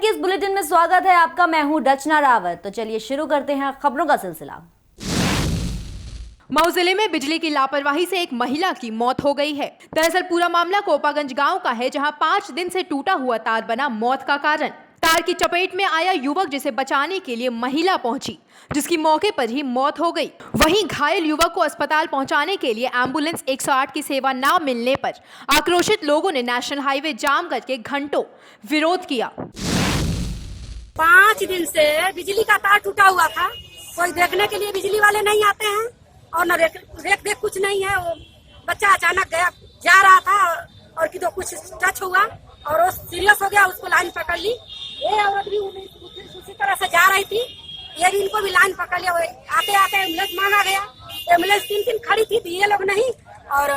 के इस बुलेटिन में स्वागत है आपका। मैं हूं रचना रावत। तो चलिए शुरू करते हैं खबरों का सिलसिला। मऊ जिले में बिजली की लापरवाही से एक महिला की मौत हो गई है। दरअसल पूरा मामला कोपागंज गांव का है, जहां 5 दिन से टूटा हुआ तार बना मौत का कारण। तार की चपेट में आया युवक, जिसे बचाने के लिए महिला पहुंची, जिसकी मौके पर ही मौत हो गई। वहीं घायल युवक को अस्पताल पहुंचाने के लिए एम्बुलेंस 108 की सेवा न मिलने पर आक्रोशित लोगों ने नेशनल हाईवे जाम करके घंटों विरोध किया। 5 दिन से बिजली का तार टूटा हुआ था, कोई देखने के लिए बिजली वाले नहीं आते हैं और न देख कुछ नहीं है। वो बच्चा अचानक गया जा रहा था और कि तो कुछ टच हुआ और वो सीरियस हो गया, उसको लाइन पकड़ ली। ये औरत भी उसी तरह से जा रही थी, ये भी इनको भी लाइन पकड़ लिया। आते आते एम्बुलेंस मांगा गया, एम्बुलेंस 3 दिन खड़ी थी, दिए लोग नहीं। और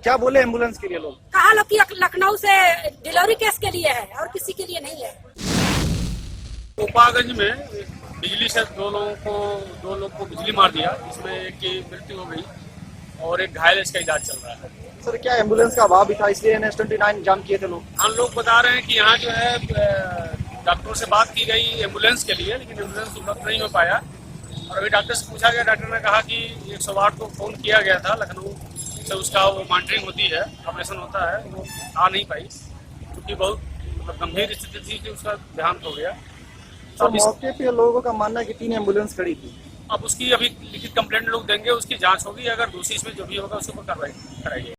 क्या बोले एम्बुलेंस के लिए लोग? कहा लोग कि लखनऊ से डिलीवरी केस के लिए है और किसी के लिए नहीं है। कोपागंज में बिजली से दो लोग को बिजली मार दिया, जिसमें एक की मृत्यु हो गई और एक घायल, इसका इलाज चल रहा है। सर, क्या एम्बुलेंस का अभाव भी था इसलिए NH-29 जाम किए थे लोग? हम लोग बता रहे हैं कि यहाँ जो है डॉक्टरों से बात की गई एम्बुलेंस के लिए, लेकिन एम्बुलेंस उपलब्ध नहीं हो पाया। और अभी डॉक्टर से पूछा गया, डॉक्टर ने कहा कि 108 को फोन किया गया था लखनऊ से, उसका वो मॉनिटरिंग होती है, ऑपरेशन होता है, वो आ नहीं पाई क्योंकि बहुत गंभीर स्थिति थी कि उसका देहांत हो गया। तो मौके पे लोगों का मानना है कि 3 एम्बुलेंस खड़ी थी। अब उसकी अभी लिखित कंप्लेंट लोग देंगे, उसकी जांच होगी, अगर दूसरी इसमें जो भी होगा उसके ऊपर कार्रवाई कराएगी।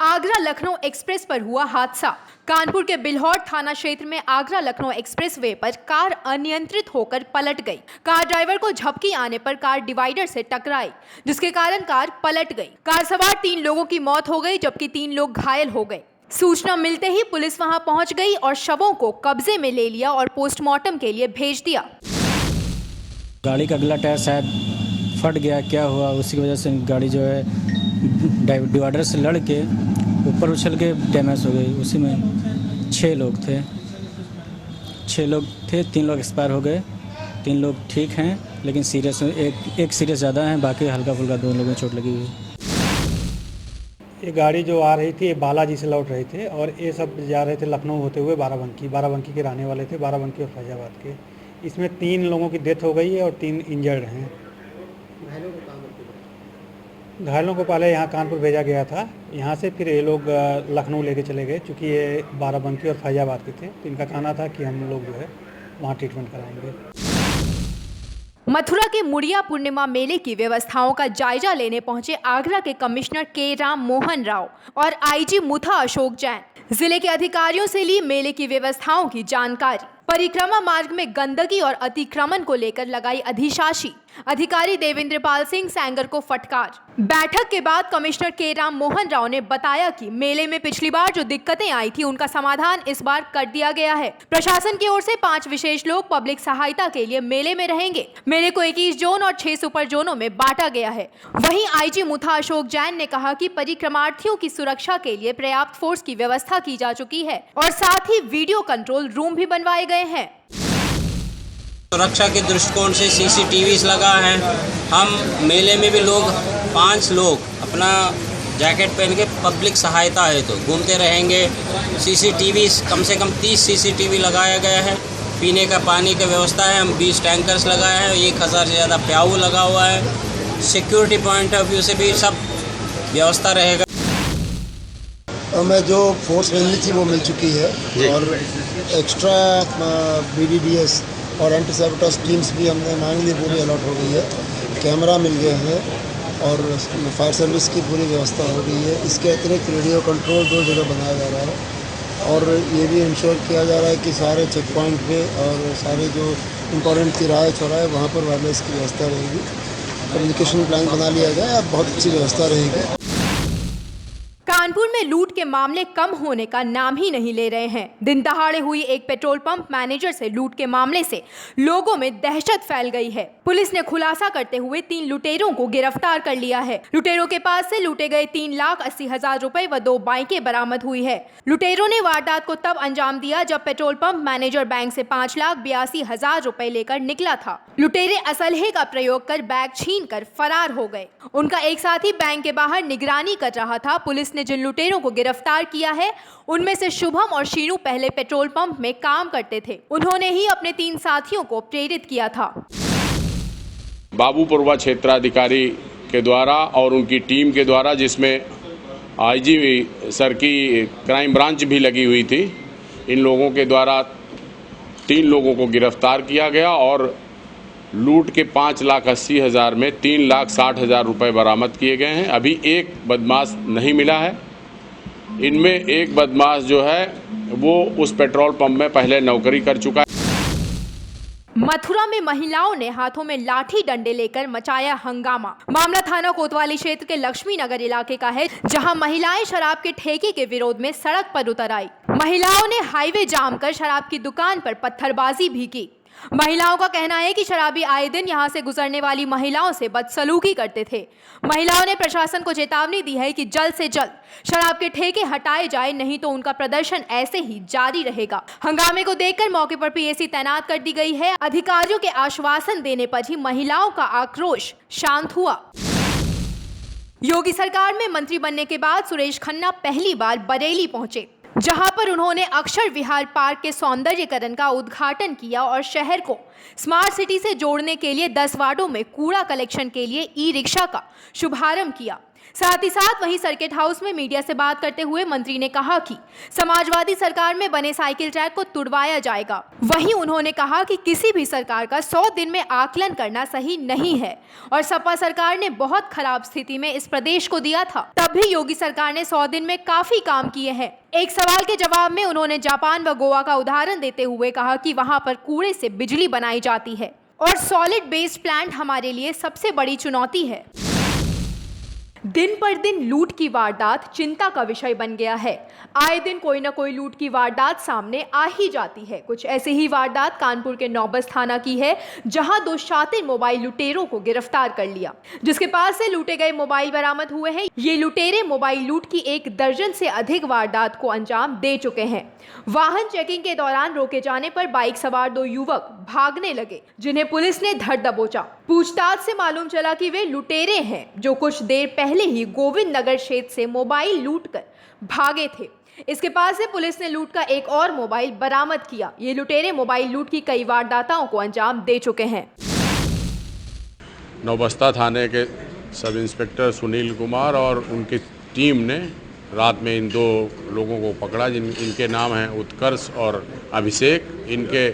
आगरा लखनऊ एक्सप्रेस पर हुआ हादसा। कानपुर के बिल्हौर थाना क्षेत्र में आगरा लखनऊ एक्सप्रेस वे पर कार अनियंत्रित होकर पलट गई। कार ड्राइवर को झपकी आने पर कार डिवाइडर से टकराई, जिसके कारण कार पलट गई। कार सवार 3 लोगों की मौत हो गई, जबकि 3 लोग घायल हो गए। सूचना मिलते ही पुलिस वहां पहुंच गई और शवों को कब्जे में ले लिया और पोस्टमार्टम के लिए भेज दिया। गाड़ी का अगला टायर शायद फट गया, क्या हुआ, उसी की वजह से गाड़ी जो है डिवाइडर से लड़ के ऊपर उछल के डैमेज हो गई। उसी में 6 लोग थे, 3 लोग एक्सपायर हो गए, 3 लोग ठीक हैं, लेकिन सीरियस एक सीरियस ज़्यादा है, बाकी हल्का फुल्का 2 लोगों को चोट लगी हुई। ये गाड़ी जो आ रही थी, ये बालाजी से लौट रहे थे और ये सब जा रहे थे लखनऊ होते हुए बाराबंकी के रहने वाले थे, बाराबंकी और फैजाबाद के। इसमें 3 लोगों की डेथ हो गई है और 3 इंजर्ड हैं। घायलों को पहले यहाँ कानपुर भेजा गया था, यहाँ से फिर ये लोग लखनऊ लेके चले गए, चूँकि ये बाराबंकी और फैजाबाद के थे, तो इनका कहना था कि हम लोग जो है वहाँ ट्रीटमेंट कराएंगे। मथुरा के मुड़िया पूर्णिमा मेले की व्यवस्थाओं का जायजा लेने पहुंचे आगरा के कमिश्नर के राम मोहन राव और IG मुथा अशोक जैन। जिले के अधिकारियों से ली मेले की व्यवस्थाओं की जानकारी। परिक्रमा मार्ग में गंदगी और अतिक्रमण को लेकर लगाई अधिशासी। अधिकारी देवेंद्रपाल सिंह सेंगर को फटकार। बैठक के बाद कमिश्नर के राम मोहन राव ने बताया कि मेले में पिछली बार जो दिक्कतें आई थी, उनका समाधान इस बार कर दिया गया है। प्रशासन की ओर से 5 विशेष लोग पब्लिक सहायता के लिए मेले में रहेंगे। मेले को 21 जोन और 6 सुपर जोनों में बांटा गया है। वहीं IG मुथा अशोक जैन ने कहा कि परिक्रमार्थियों की सुरक्षा के लिए पर्याप्त फोर्स की व्यवस्था की जा चुकी है और साथ ही वीडियो कंट्रोल रूम भी बनवाए गए हैं। सुरक्षा के दृष्टिकोण से CCTVs लगा है। हम मेले में भी 5 लोग अपना जैकेट पहन के पब्लिक सहायता है तो घूमते रहेंगे। CCTVs कम से कम 30 CCTV लगाया गया है। पीने का पानी का व्यवस्था है, हम 20 टैंकर्स लगाए हैं, 1000 से ज़्यादा प्याऊ लगा हुआ है। सिक्योरिटी पॉइंट ऑफ व्यू से भी सब व्यवस्था रहेगा। हमें जो फोर्स मिलनी थी वो मिल चुकी है और एक्स्ट्रा BDDS और एंटी सैबोटेज टीम्स भी हमने मांगनी पूरी अलॉट हो गई है। कैमरा मिल गए हैं और फायर सर्विस की पूरी व्यवस्था हो गई है। इसके अतिरिक्त रेडियो कंट्रोल 2 जगह बनाया जा रहा है और ये भी इंश्योर किया जा रहा है कि सारे चेक पॉइंट पे और सारे जो इम्पोर्टेंट तिराहे चौराहे वहाँ पर वायरलेस की व्यवस्था रहेगी। कम्युनिकेशन प्लान बना लिया गया है, अब बहुत अच्छी व्यवस्था रहेगी। कानपुर में लूट के मामले कम होने का नाम ही नहीं ले रहे हैं। दिन दहाड़े हुई एक पेट्रोल पंप मैनेजर से लूट के मामले से लोगों में दहशत फैल गई है। पुलिस ने खुलासा करते हुए 3 लुटेरों को गिरफ्तार कर लिया है। लुटेरों के पास से लूटे गए 3,80,000 रुपए व 2 बाइकें बरामद हुई है। लुटेरों ने वारदात को तब अंजाम दिया जब पेट्रोल पंप मैनेजर बैंक से 5,82,000 रुपए लेकर निकला था। लुटेरे असलहे का प्रयोग कर बैग छीन कर फरार हो गए। उनका एक साथी बैंक के बाहर निगरानी कर रहा था। पुलिस ने जिन लुटेरों को गिरफ्तार किया है उनमें से शुभम और शीनू पहले पेट्रोल पंप में काम करते थे। उन्होंने ही अपने 3 साथियों को प्रेरित किया था। बाबूपुरवा क्षेत्राधिकारी के द्वारा और उनकी टीम के द्वारा, जिसमें आईजी सर की क्राइम ब्रांच भी लगी हुई थी, इन लोगों के द्वारा 3 लोगों को गिरफ्तार किया गया और लूट के 5,80,000 में 3,60,000 रुपये बरामद किए गए हैं। अभी एक बदमाश नहीं मिला है। इनमें एक बदमाश जो है वो उस पेट्रोल पंप में पहले नौकरी कर चुका है। मथुरा में महिलाओं ने हाथों में लाठी डंडे लेकर मचाया हंगामा। मामला थाना कोतवाली क्षेत्र के लक्ष्मी नगर इलाके का है, जहां महिलाएं शराब के ठेके के विरोध में सड़क पर उतर आई। महिलाओं ने हाईवे जाम कर शराब की दुकान पर पत्थरबाजी भी की। महिलाओं का कहना है कि शराबी आए दिन यहां से गुजरने वाली महिलाओं से बदसलूकी करते थे। महिलाओं ने प्रशासन को चेतावनी दी है कि जल्द से जल्द शराब के ठेके हटाए जाए, नहीं तो उनका प्रदर्शन ऐसे ही जारी रहेगा। हंगामे को देखकर मौके पर पीएसी तैनात कर दी गई है। अधिकारियों के आश्वासन देने पर ही महिलाओं का आक्रोश शांत हुआ। योगी सरकार में मंत्री बनने के बाद सुरेश खन्ना पहली बार बरेली पहुंचे, जहां पर उन्होंने अक्षर विहार पार्क के सौंदर्यीकरण का उद्घाटन किया और शहर को स्मार्ट सिटी से जोड़ने के लिए 10 वार्डों में कूड़ा कलेक्शन के लिए ई-रिक्शा का शुभारंभ किया। साथ ही साथ वहीं सर्किट हाउस में मीडिया से बात करते हुए मंत्री ने कहा कि समाजवादी सरकार में बने साइकिल ट्रैक को तुड़वाया जाएगा। वहीं उन्होंने कहा कि किसी भी सरकार का 100 दिन में आकलन करना सही नहीं है और सपा सरकार ने बहुत खराब स्थिति में इस प्रदेश को दिया था, तब भी योगी सरकार ने 100 दिन में काफी काम किए हैं। एक सवाल के जवाब में उन्होंने जापान व गोवा का उदाहरण देते हुए कहा कि वहां पर कूड़े से बिजली बनाई जाती है और सॉलिड बेस्ड प्लांट हमारे लिए सबसे बड़ी चुनौती है। दिन पर दिन लूट की वारदात चिंता का विषय बन गया है। आए दिन कोई न कोई लूट की वारदात सामने आ ही जाती है। कुछ ऐसी ही वारदात कानपुर के नौबस थाना की है, जहां 2 शातिर मोबाइल लुटेरों को गिरफ्तार कर लिया, जिसके पास से लूटे गए मोबाइल बरामद हुए हैं। ये लुटेरे मोबाइल लूट की 1 दर्जन से अधिक वारदात को अंजाम दे चुके हैं। वाहन चेकिंग के दौरान रोके जाने पर बाइक सवार 2 युवक भागने लगे, जिन्हें पुलिस ने धर दबोचा। पूछताछ से मालूम चला कि वे लुटेरे हैं, जो कुछ देर पहले ही गोविंद नगर क्षेत्र से मोबाइल लूटकर भागे थे। इसके पास से पुलिस ने लूट का एक और मोबाइल बरामद किया। ये लुटेरे मोबाइल लूट की कई वारदातों को अंजाम दे चुके हैं। नौबस्ता थाने के सब इंस्पेक्टर सुनील कुमार और उनकी टीम ने रात में इन 2 लोगों को पकड़ा, इनके नाम हैं उत्कर्ष और अभिषेक। इनके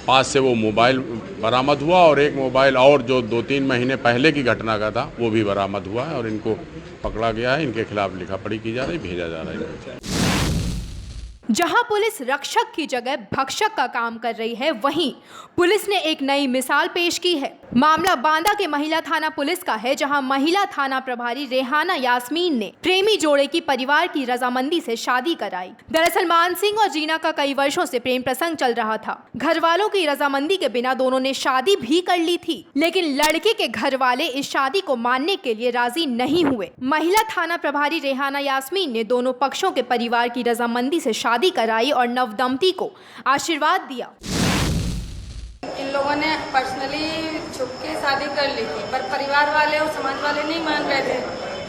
पास से वो मोबाइल बरामद हुआ और एक मोबाइल और जो 2-3 महीने पहले की घटना का था वो भी बरामद हुआ है और इनको पकड़ा गया है। इनके खिलाफ लिखापड़ी की जा रही, भेजा जा रहा है। जहां पुलिस रक्षक की जगह भक्षक का काम कर रही है, वहीं पुलिस ने एक नई मिसाल पेश की है। मामला बांदा के महिला थाना पुलिस का है, जहां महिला थाना प्रभारी रेहाना यास्मीन ने प्रेमी जोड़े की परिवार की रजामंदी से शादी कराई। दरअसल मान सिंह और जीना का कई वर्षों से प्रेम प्रसंग चल रहा था। घर वालों की रजामंदी के बिना दोनों ने शादी भी कर ली थी, लेकिन लड़के के घर वाले इस शादी को मानने के लिए राजी नहीं हुए। महिला थाना प्रभारी रेहाना यास्मीन ने दोनों पक्षों के परिवार की रजामंदी से शादी कराई और नवदंपति को आशीर्वाद दिया। इन लोगों ने पर्सनली छुप के शादी कर ली थी, पर परिवार वाले और समाज वाले नहीं मान रहे थे।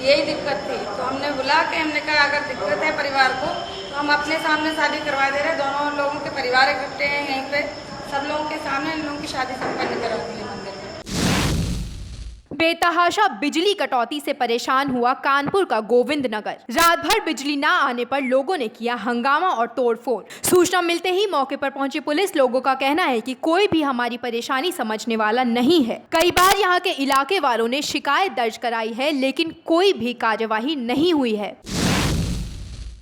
यही दिक्कत थी, तो हमने बुला के हमने कहा अगर दिक्कत है परिवार को तो हम अपने सामने शादी करवा दे रहे। दोनों लोगों के परिवार इकट्ठे हैं यहीं पे, सब लोगों के सामने इन लोगों की शादी संपन्न करा दी मंदिर में। बेतहाशा बिजली कटौती से परेशान हुआ कानपुर का गोविंद नगर। रात भर बिजली ना आने पर लोगों ने किया हंगामा और तोड़फोड़। सूचना मिलते ही मौके पर पहुंची पुलिस। लोगों का कहना है कि कोई भी हमारी परेशानी समझने वाला नहीं है। कई बार यहां के इलाके वालों ने शिकायत दर्ज कराई है, लेकिन कोई भी कार्यवाही नहीं हुई है।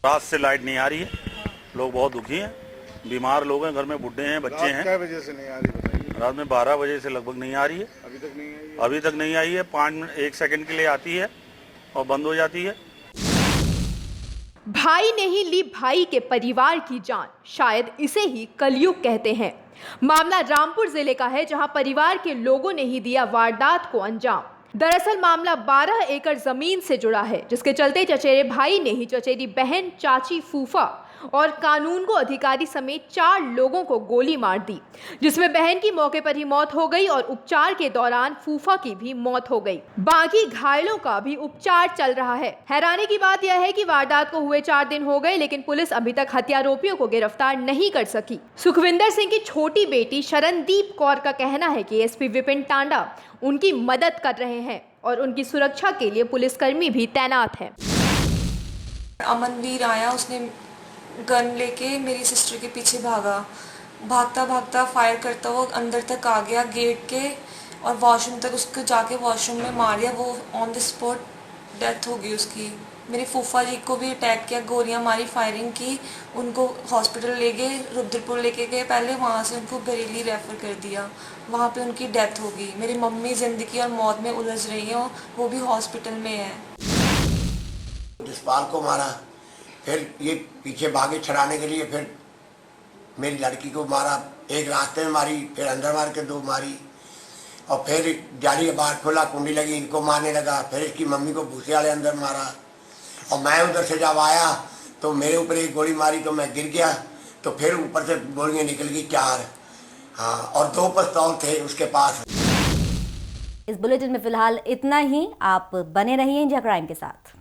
रात से लाइट नहीं आ रही है, लोग बहुत दुखी हैं, बीमार लोग हैं, घर में बुढ़े हैं, बच्चे हैं। क्या वजह से नहीं आ रही बताइए? रात में 12 बजे से लगभग नहीं आ रही है। अभी तक नहीं आई है। 1 सेकंड के लिए आती है और बंद हो जाती है। भाई ने ही ली भाई के परिवार की जान, शायद इसे ही कलयुग कहते हैं। मामला रामपुर जिले का है, जहां परिवार के लोगों ने ही दिया वारदात को अंजाम। दरअसल मामला 12 एकड़ जमीन से जुड़ा है, जिसके चलते चचेरे भाई ने ही चचेरी बहन, चाची, फूफा और कानून को अधिकारी समेत 4 लोगों को गोली मार दी, जिसमें बहन की मौके पर ही मौत हो गई और उपचार के दौरान फूफा की भी मौत हो गई। बाकी घायलों का भी उपचार चल रहा है। हैरानी की बात यह है कि वारदात को हुए 4 दिन हो गए, लेकिन पुलिस अभी तक हत्यारोपियों को गिरफ्तार नहीं कर सकी। सुखविंदर सिंह की छोटी बेटी शरणदीप कौर का कहना है कि एसपी विपिन टांडा उनकी मदद कर रहे हैं और उनकी सुरक्षा के लिए पुलिसकर्मी भी तैनात हैं। अमनवीर आया, उसने गन लेके मेरी सिस्टर के पीछे भागा, भागता भागता फायर करता हुआ अंदर तक आ गया गेट के और वॉशरूम तक उसको जाके वॉशरूम में मार दिया। वो ऑन द स्पॉट डेथ हो गई उसकी। मेरे फूफा जी को भी अटैक किया, गोलियां मारी, फायरिंग की, उनको हॉस्पिटल ले गए, रुद्रपुर लेके गए पहले, वहाँ से उनको बरेली रेफ़र कर दिया, वहाँ पे उनकी डेथ हो गई। मेरी मम्मी ज़िंदगी और मौत में उलझ रही हैं, वो भी हॉस्पिटल में है। जसपाल को मारा, फिर ये पीछे भागे छड़ाने के लिए, फिर मेरी लड़की को मारा, एक रास्ते में मारी, फिर अंदर मार के 2 मारी और फिर जाली बाहर खोला, कुंडी लगी, इनको मारने लगा, फिर इसकी मम्मी को भूसे वाले अंदर मारा और मैं उधर से जब आया तो मेरे ऊपर एक गोली मारी तो मैं गिर गया, तो फिर ऊपर से गोलियां निकल गई 4, हाँ, और 2 पिस्तौल थे उसके पास। इस बुलेटिन में फिलहाल इतना ही। आप बने रहिए इंडिया क्राइम के साथ।